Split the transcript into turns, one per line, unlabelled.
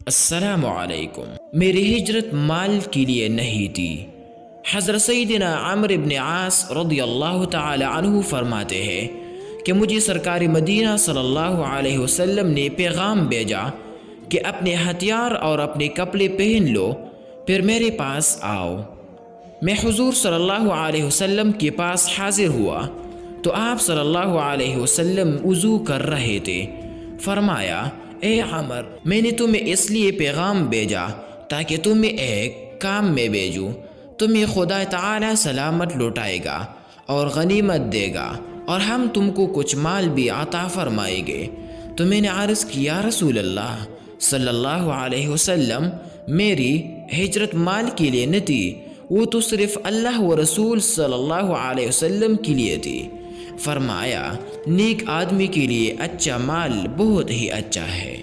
अस्सलामु अलैकुम। मेरी हिजरत माल के लिए नहीं थी। हज़रत सैयदना अम्र इब्न आस रज़ियल्लाहु तआला अन्हु फरमाते हैं कि मुझे सरकार मदीना सल्लल्लाहु अलैहि वसल्लम ने पैगाम भेजा कि अपने हथियार और अपने कपड़े पहन लो, फिर मेरे पास आओ। मैं हुजूर सल्लल्लाहु अलैहि वसल्लम के पास हाजिर हुआ तो आप सल्लल्लाहु अलैहि वसल्लम वज़ू कर रहे थे। फरमाया, ए अमर, मैंने तुम्हें इसलिए पैगाम भेजा ताकि तुम्हें एक काम में भेजूँ। तुम्हें खुदा ताला सलामत लौटाएगा और गनीमत देगा और हम तुमको कुछ माल भी अता फरमाएंगे। तो मैंने अर्ज़ किया, रसूल अल्लाह सल्लल्लाहु अलैहि वसल्लम, मेरी हिजरत माल के लिए न थी, वो तो सिर्फ़ अल्लाह व रसूल सल्लल्लाहु अलैहि वसल्लम के लिए थी। फरमाया, नेक आदमी के लिए अच्छा माल बहुत ही अच्छा है।